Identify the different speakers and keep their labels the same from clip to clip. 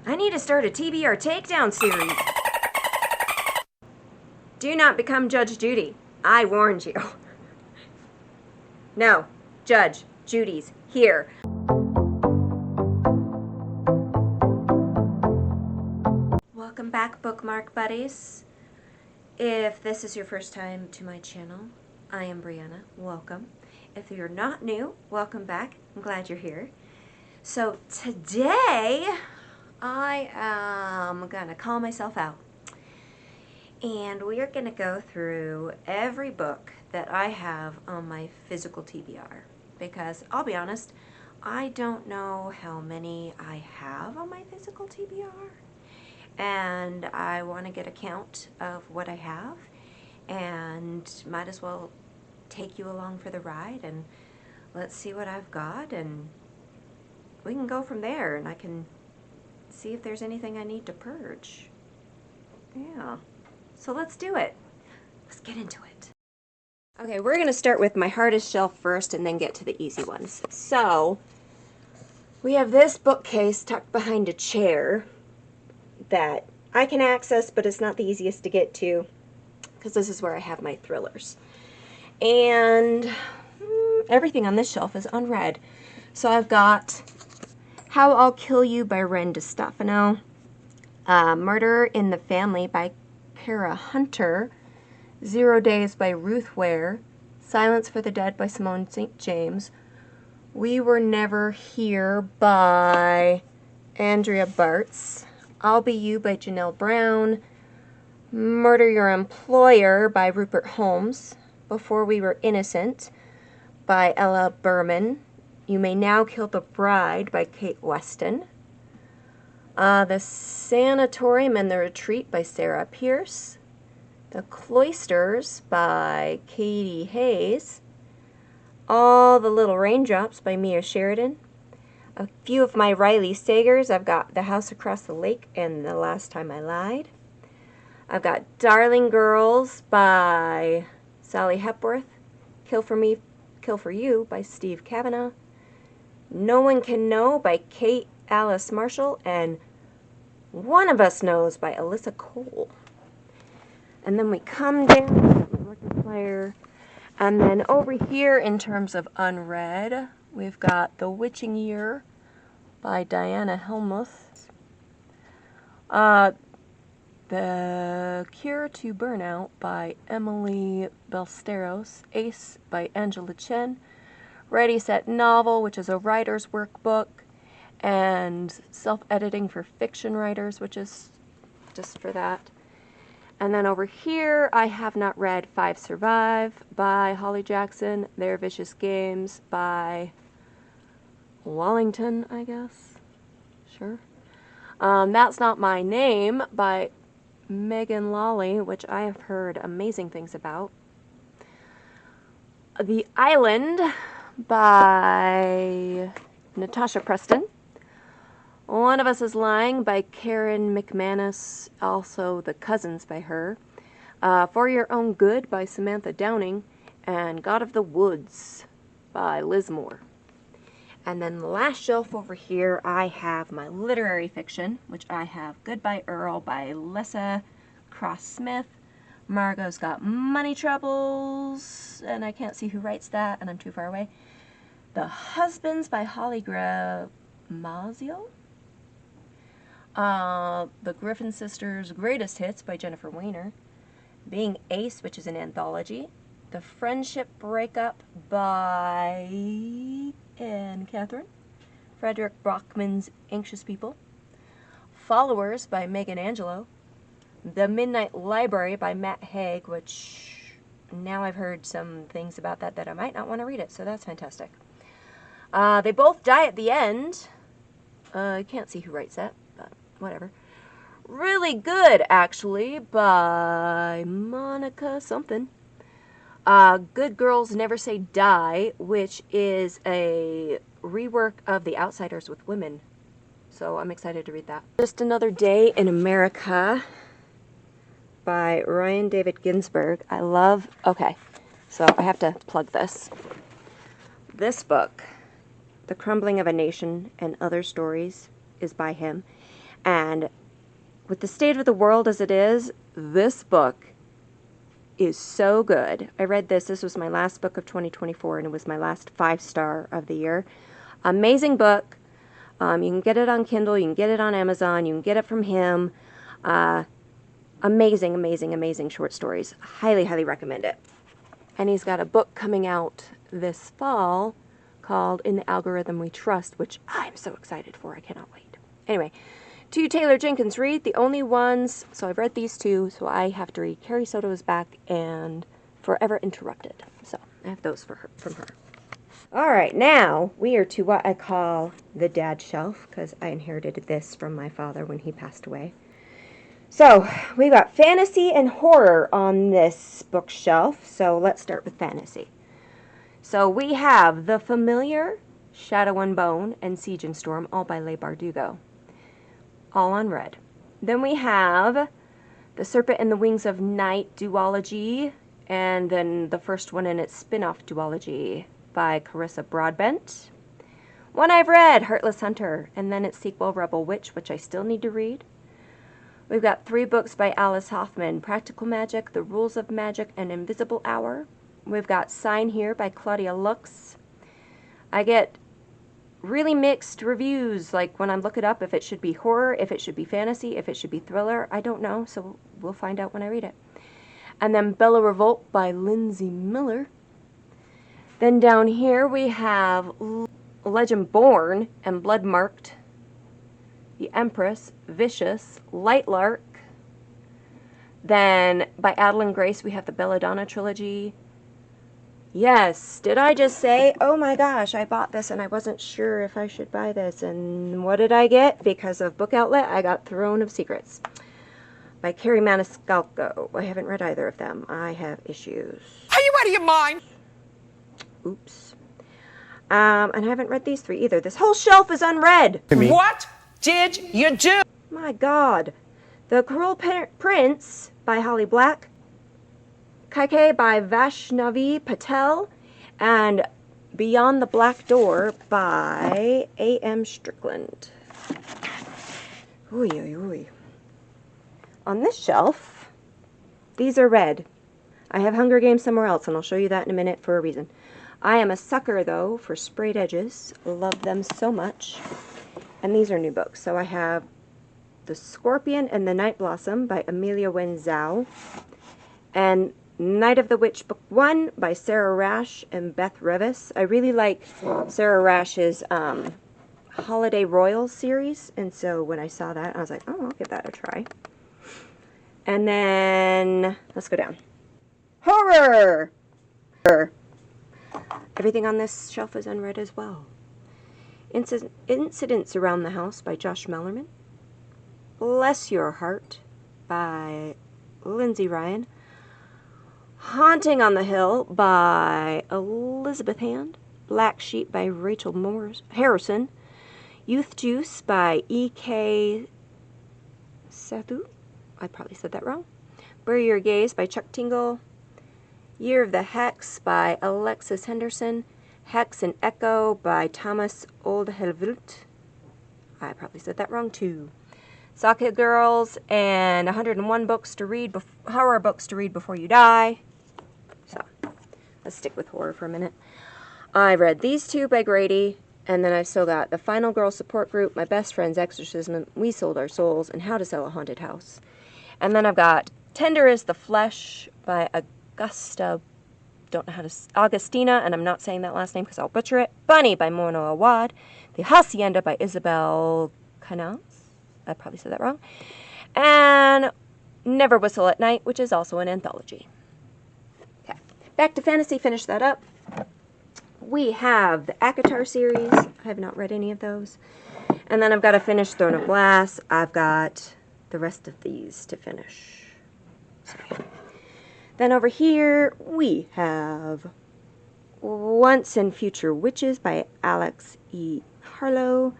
Speaker 1: I need to start a TBR takedown series. Do not become Judge Judy. I warned you. No, Judge Judy's here. Welcome back, bookmark buddies. If this is your first time to my channel, I am Brianna. Welcome. If you're not new, welcome back. I'm glad you're here. So today, I am gonna call myself out. And we are gonna go through every book that I have on my physical TBR. Because I'll be honest, I don't know how many I have on my physical TBR. And I want to get a count of what I have, and might as well take you along for the ride, and let's see what I've got, and we can go from there, and I can see if there's anything I need to purge. Yeah, so let's do it. Let's get into it. Okay, we're going to start with my hardest shelf first and then get to the easy ones. So, we have this bookcase tucked behind a chair that I can access, but it's not the easiest to get to because this is where I have my thrillers. And everything on this shelf is unread. So I've got How I'll Kill You by Ren DeStefano, Murder in the Family by Kara Hunter, 0 Days by Ruth Ware, Silence for the Dead by Simone St. James, We Were Never Here by Andrea Bartz, I'll Be You by Janelle Brown, Murder Your Employer by Rupert Holmes, Before We Were Innocent by Ella Berman, You May Now Kill the Bride by Kate Weston, The Sanatorium and the Retreat by Sarah Pierce, The Cloisters by Katie Hayes, All the Little Raindrops by Mia Sheridan, a few of my Riley Sagers. I've got The House Across the Lake and The Last Time I Lied. I've got Darling Girls by Sally Hepworth, Kill for Me, Kill for You by Steve Kavanaugh, No One Can Know by Kate Alice Marshall, and One of Us Knows by Alyssa Cole. And then we come down to the record player, and then over here in terms of unread, we've got The Witching Year by Diana Helmuth, The Cure to Burnout by Emily Ballesteros, Ace by Angela Chen, Ready Set Novel, which is a writer's workbook, and Self-Editing for Fiction Writers, which is just for that. And then over here, I have not read Five Survive by Holly Jackson, Their Vicious Games by Wallington, I guess. Sure. That's Not My Name by Megan Lawley, which I have heard amazing things about. The Island by Natasha Preston. One of Us is Lying by Karen McManus, also The Cousins by her. For Your Own Good by Samantha Downing, and God of the Woods by Liz Moore. And then the last shelf over here, I have my literary fiction, which I have Goodbye Earl by Lessa Cross-Smith. Margot's Got Money Troubles, and I can't see who writes that, and I'm too far away. The Husbands by Holly Gramazio. The Griffin Sisters' Greatest Hits by Jennifer Weiner. Being Ace, which is an anthology. The Friendship Breakup by Anne Catherine. Frederick Brockman's Anxious People. Followers by Megan Angelo. The Midnight Library by Matt Haig, which now I've heard some things about that I might not want to read it, so that's fantastic. They Both Die at the End. I can't see who writes that, but whatever. Really Good, actually, by Monica something. Good Girls Never Say Die, which is a rework of The Outsiders with women. So I'm excited to read that. Just Another Day in America by Ryan David Ginsburg. I love... Okay, so I have to plug this. This book, The Crumbling of a Nation and Other Stories, is by him. And with the state of the world as it is, this book is so good. I read this. This was my last book of 2024, and it was my last 5-star of the year. Amazing book. You can get it on Kindle. You can get it on Amazon. You can get it from him. Amazing, amazing, amazing short stories. Highly, highly recommend it. And he's got a book coming out this fall called In the Algorithm We Trust, which I'm so excited for. I cannot wait. Anyway, to Taylor Jenkins Reid, the only ones, so I've read these two, so I have to read Carrie Soto's Back and Forever Interrupted. So I have those from her. All right, now we are to what I call the dad shelf, because I inherited this from my father when he passed away. So we've got fantasy and horror on this bookshelf, so let's start with fantasy. So we have The Familiar, Shadow and Bone, and Siege and Storm, all by Leigh Bardugo. All unread. Then we have The Serpent and the Wings of Night duology, and then the first one in its spin-off duology by Carissa Broadbent. One I've read, Heartless Hunter, and then its sequel, Rebel Witch, which I still need to read. We've got 3 books by Alice Hoffman, Practical Magic, The Rules of Magic, and Invisible Hour. We've got Sign Here by Claudia Lux. I get really mixed reviews, like when I look it up, if it should be horror, if it should be fantasy, if it should be thriller. I don't know, so we'll find out when I read it. And then Bella Revolt by Lindsay Miller. Then down here we have Legend Born and Blood Marked, The Empress, Vicious, Lightlark. Then by Adeline Grace we have the Belladonna trilogy. Yes, did I just say, oh my gosh, I bought this and I wasn't sure if I should buy this. And what did I get? Because of Book Outlet, I got Throne of Secrets by Carrie Maniscalco. I haven't read either of them. I have issues.
Speaker 2: Are you out of your mind?
Speaker 1: Oops. And I haven't read these 3 either. This whole shelf is unread.
Speaker 2: What did you do?
Speaker 1: My God. The Cruel Prince by Holly Black. Kaike by Vaishnavi Patel, and Beyond the Black Door by A.M. Strickland. Ooh, ooh, ooh. On this shelf, these are read. I have Hunger Games somewhere else, and I'll show you that in a minute for a reason. I am a sucker, though, for sprayed edges. Love them so much. And these are new books. So I have The Scorpion and the Night Blossom by Amelia Wen Zhao, and Night of the Witch Book 1 by Sarah Rash and Beth Revis. I really like Sarah Rash's Holiday Royals series, and so when I saw that, I was like, oh, I'll give that a try. And then, let's go down. Horror! Everything on this shelf is unread as well. Incidents Around the House by Josh Mellerman. Bless Your Heart by Lindsay Ryan. Haunting on the Hill by Elizabeth Hand. Black Sheep by Rachel Harrison. Youth Juice by E.K. Sathu. I probably said that wrong. Bury Your Gaze by Chuck Tingle. Year of the Hex by Alexis Henderson. Hex and Echo by Thomas Oldhelvult. I probably said that wrong too. Socket Girls and 101 books to read, horror books to read before you die. So, let's stick with horror for a minute. I read these 2 by Grady, and then I've still got The Final Girl Support Group, My Best Friend's Exorcism, We Sold Our Souls, and How to Sell a Haunted House. And then I've got Tender is the Flesh by Augustina, and I'm not saying that last name because I'll butcher it. Bunny by Mona Awad. The Hacienda by Isabel Canals. I probably said that wrong. And Never Whistle at Night, which is also an anthology. Okay, back to fantasy, finish that up. We have the ACOTAR series. I have not read any of those. And then I've got to finish Throne of Glass. I've got the rest of these to finish. Sorry. Then over here, we have Once and Future Witches by Alex E. Harlow.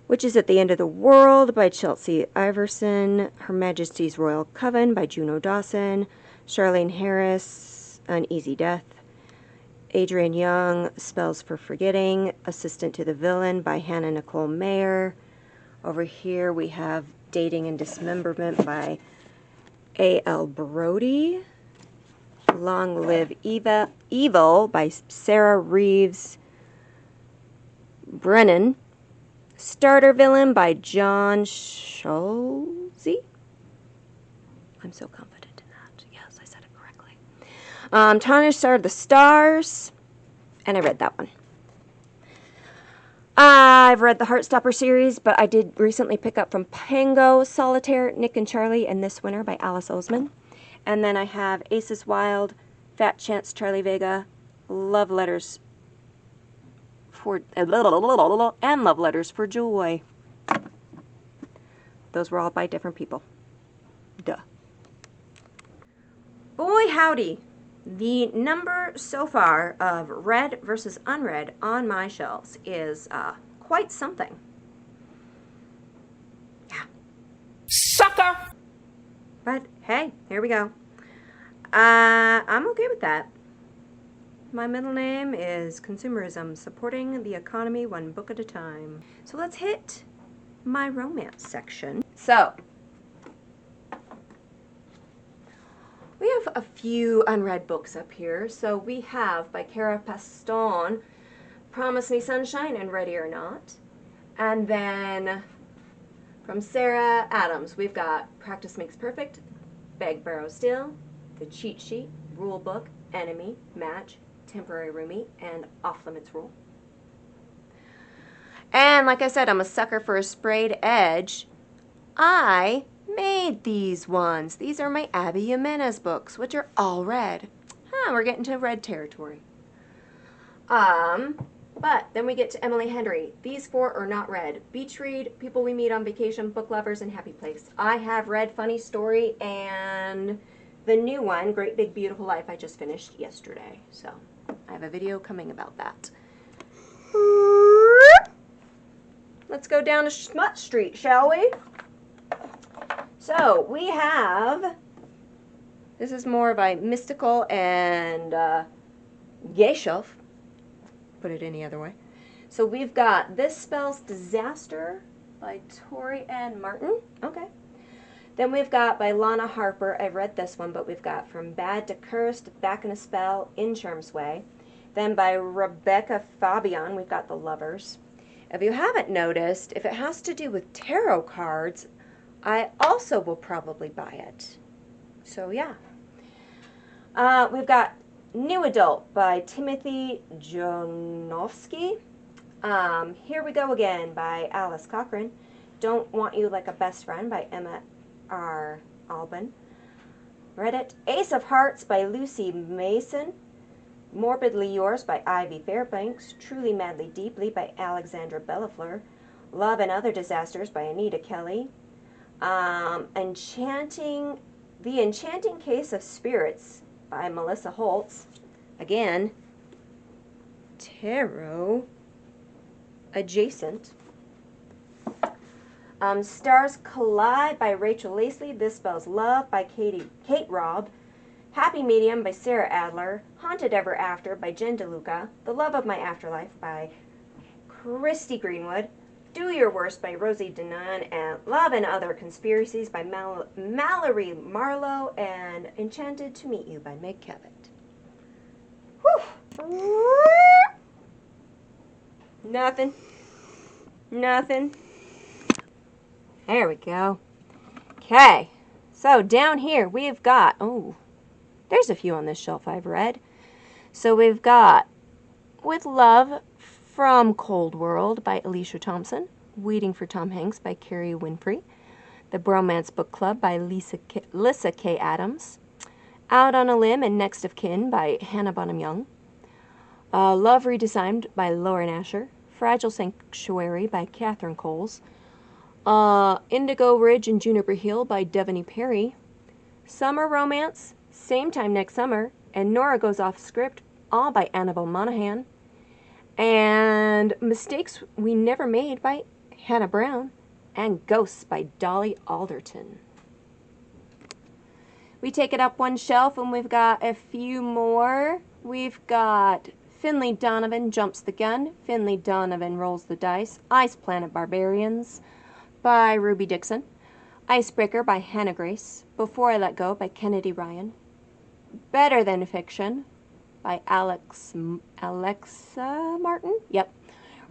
Speaker 1: Witches at the End of the World by Chelsea Iverson. Her Majesty's Royal Coven by Juno Dawson. Charlene Harris, An Easy Death. Adrienne Young, Spells for Forgetting. Assistant to the Villain by Hannah Nicole Mayer. Over here we have Dating and Dismemberment by A.L. Brody. Long Live Evil by Sarah Reeves Brennan. Starter Villain by John Scholze. I'm so confident in that. Yes, I said it correctly. Tarnished Star of the Stars. And I read that one. I've read the Heartstopper series, but I did recently pick up from Pango, Solitaire, Nick and Charlie, and This Winter by Alice Oseman. And then I have Aces Wild, Fat Chance, Charlie Vega, Love Letters for and Love Letters for Joy. Those were all by different people. Duh. Boy howdy, the number so far of read versus unread on my shelves is quite something. Yeah.
Speaker 2: Sucker!
Speaker 1: But hey, here we go. I'm okay with that. My middle name is Consumerism, supporting the economy one book at a time. So let's hit my romance section. So, we have a few unread books up here. So we have by Cara Paston, Promise Me Sunshine and Ready or Not. And then from Sarah Adams, we've got Practice Makes Perfect, Beg, Borrow, Steal, The Cheat Sheet, Rule Book, Enemy, Match, Temporary Roomie, and Off Limits Rule. And like I said, I'm a sucker for a sprayed edge. I made these ones. These are my Abby Jimenez books, which are all red. We're getting to red territory. But then we get to Emily Henry. These four are not read. Beach Read, People We Meet on Vacation, Book Lovers, and Happy Place. I have read Funny Story and the new one, Great Big Beautiful Life, I just finished yesterday. So I have a video coming about that. Let's go down to Smut Street, shall we? So we have, this is more of a mystical and gay shelf. Put it any other way. So we've got This Spells Disaster by Tori Ann Martin. Okay. Then we've got by Lana Harper. I've read this one, but we've got From Bad to Cursed, Back in a Spell, In Charm's Way. Then by Rebecca Fabian, we've got The Lovers. If you haven't noticed, if it has to do with tarot cards, I also will probably buy it. So yeah. We've got New Adult by Timothy Jonowski. Here We Go Again by Alice Cochran. Don't Want You Like a Best Friend by Emma R. Alban. Read it. Ace of Hearts by Lucy Mason. Morbidly Yours by Ivy Fairbanks. Truly Madly Deeply by Alexandra Bellafleur. Love and Other Disasters by Anita Kelly. The Enchanting Case of Spirits by Melissa Holtz. Again, tarot adjacent. Stars Collide by Rachel Lacey. This Spells Love by Kate Robb. Happy Medium by Sarah Adler. Haunted Ever After by Jen DeLuca. The Love of My Afterlife by Christy Greenwood. Do Your Worst by Rosie Denon, and Love and Other Conspiracies by Mallory Marlowe, and Enchanted to Meet You by Meg Cabot. Whew. Nothing. There we go. Okay, so down here we've got, there's a few on this shelf I've read. So we've got With Love from Cold World by Alicia Thompson. Waiting for Tom Hanks by Carrie Winfrey. The Bromance Book Club by Lissa K. Adams. Out on a Limb and Next of Kin by Hannah Bonham Young. Love Redesigned by Lauren Asher. Fragile Sanctuary by Catherine Coles. Indigo Ridge and Juniper Hill by Devaney Perry. Summer Romance, Same Time Next Summer, and Nora Goes Off Script, all by Annabelle Monaghan. And Mistakes We Never Made by Hannah Brown. And Ghosts by Dolly Alderton. We take it up one shelf and we've got a few more. We've got Finley Donovan Jumps the Gun, Finley Donovan Rolls the Dice, Ice Planet Barbarians by Ruby Dixon. Icebreaker by Hannah Grace. Before I Let Go by Kennedy Ryan. Better Than Fiction by Alexa Martin. Yep.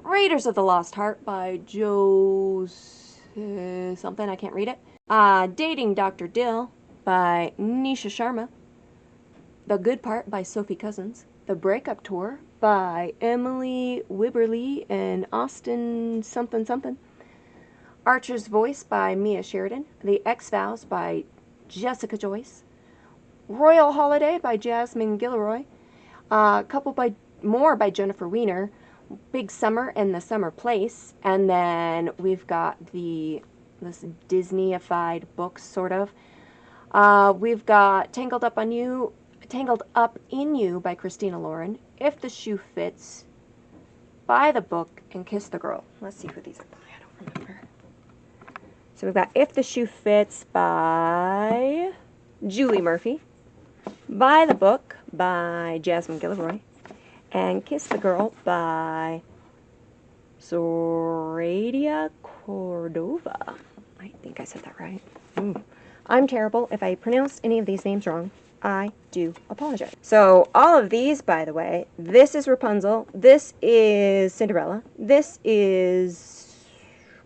Speaker 1: Raiders of the Lost Heart by Joe something, I can't read it. Dating Dr. Dill by Nisha Sharma. The Good Part by Sophie Cousins. The Breakup Tour by Emily Wibberley and Austin something something. Archer's Voice by Mia Sheridan. The X-Files by Jessica Joyce. Royal Holiday by Jasmine Gilroy. A couple more by Jennifer Weiner. Big Summer and the Summer Place. And then we've got this Disney-ified book, sort of. We've got Tangled Up in You by Christina Lauren. If the Shoe Fits, Buy the Book, and Kiss the Girl. Let's see who these are by. I don't remember. So we've got If the Shoe Fits by Julie Murphy. Buy the Book by Jasmine Gilroy. And Kiss the Girl by Zoraida Cordova. I think I said that right. I'm terrible. If I pronounced any of these names wrong, I do apologize. So all of these, by the way, this is Rapunzel, this is Cinderella, this is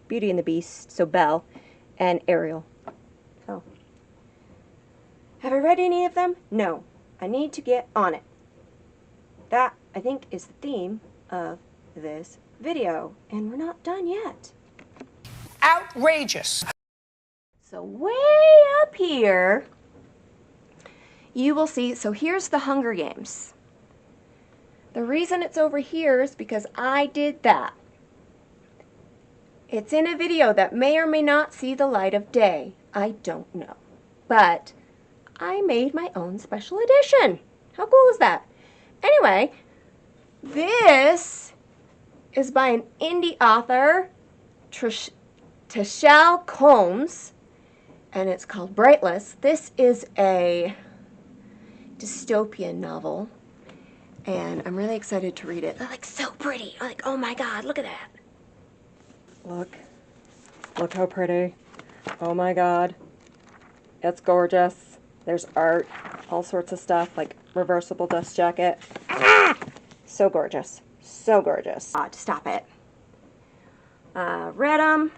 Speaker 1: Beauty and the Beast, so Belle, and Ariel. So, have I read any of them? No. I need to get on it. That, I think, is the theme of this video, and we're not done yet.
Speaker 2: Outrageous.
Speaker 1: So way up here, you will see, so here's the Hunger Games. The reason it's over here is because I did that. It's in a video that may or may not see the light of day. I don't know. But I made my own special edition. How cool is that? Anyway, this is by an indie author, Tashelle Combs, and it's called Brightless. This is a dystopian novel, and I'm really excited to read it. They're like so pretty. I'm like, oh my god, look at that. Look how pretty. Oh my god. It's gorgeous. There's art, all sorts of stuff, like reversible dust jacket. So gorgeous. So gorgeous. Stop it. Read them.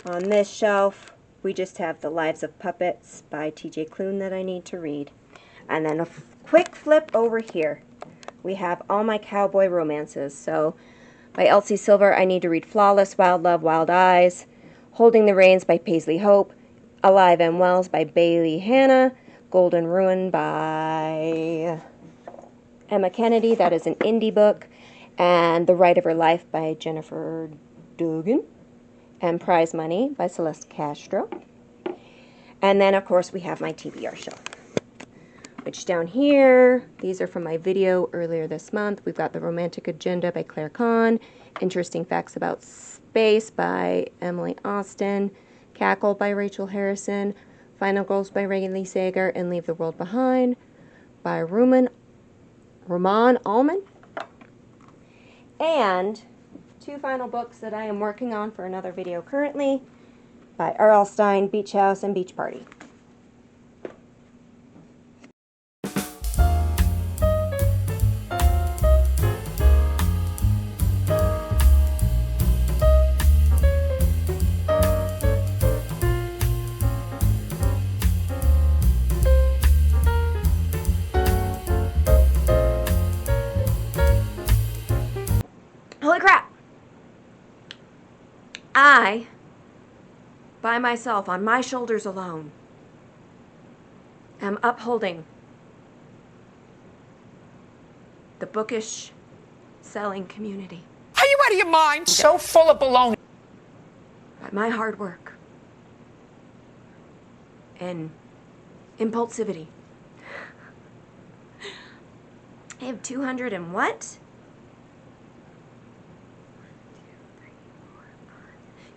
Speaker 1: On this shelf, we just have The Lives of Puppets by T.J. Klune that I need to read. And then a quick flip over here. We have all my cowboy romances. So, by Elsie Silver, I need to read Flawless, Wild Love, Wild Eyes. Holding the Reins by Paisley Hope. Alive and Wells by Bailey Hanna. Golden Ruin by Emma Kennedy. That is an indie book. And The Rite of Her Life by Jennifer Dugan. And Prize Money by Celeste Castro. And then, of course, we have my TBR shelf. Which down here, these are from my video earlier this month. We've got The Romantic Agenda by Claire Kahn. Interesting Facts About Space by Emily Austin. Cackle by Rachel Harrison. Final Girls by Reagan Lee Sager. And Leave the World Behind by Ruman Allman. And two final books that I am working on for another video currently by R.L. Stine, Beach House, and Beach Party. Holy crap! I, by myself, on my shoulders alone, am upholding the bookish selling community.
Speaker 2: Are you out of your mind? So full of baloney.
Speaker 1: By my hard work and impulsivity. I have 200 and what?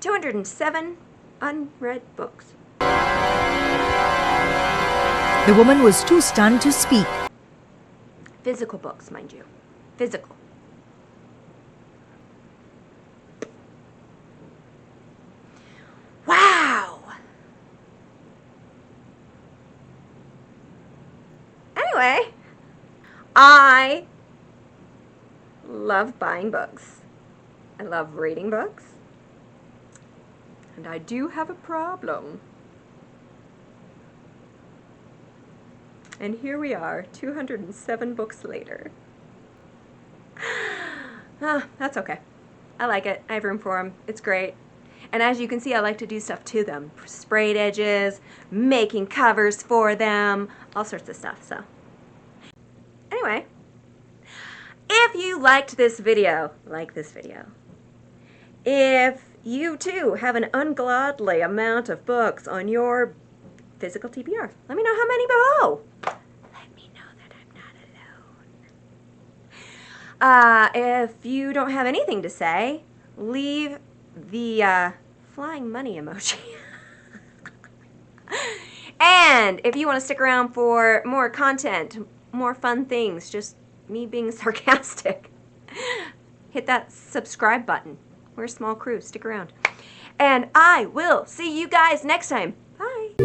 Speaker 1: 207 unread books.
Speaker 3: The woman was too stunned to speak.
Speaker 1: Physical books, mind you. Physical. Anyway, I love buying books. I love reading books. And I do have a problem. And here we are, 207 books later. That's okay. I like it. I have room for them. It's great. And as you can see, I like to do stuff to them. Sprayed edges, making covers for them, all sorts of stuff. So, anyway, if you liked this video, if you too have an ungodly amount of books on your physical TBR, let me know how many below. Let me know that I'm not alone. If you don't have anything to say, leave the flying money emoji. And if you want to stick around for more content, more fun things, just me being sarcastic, hit that subscribe button. We're a small crew. Stick around. And I will see you guys next time. Bye.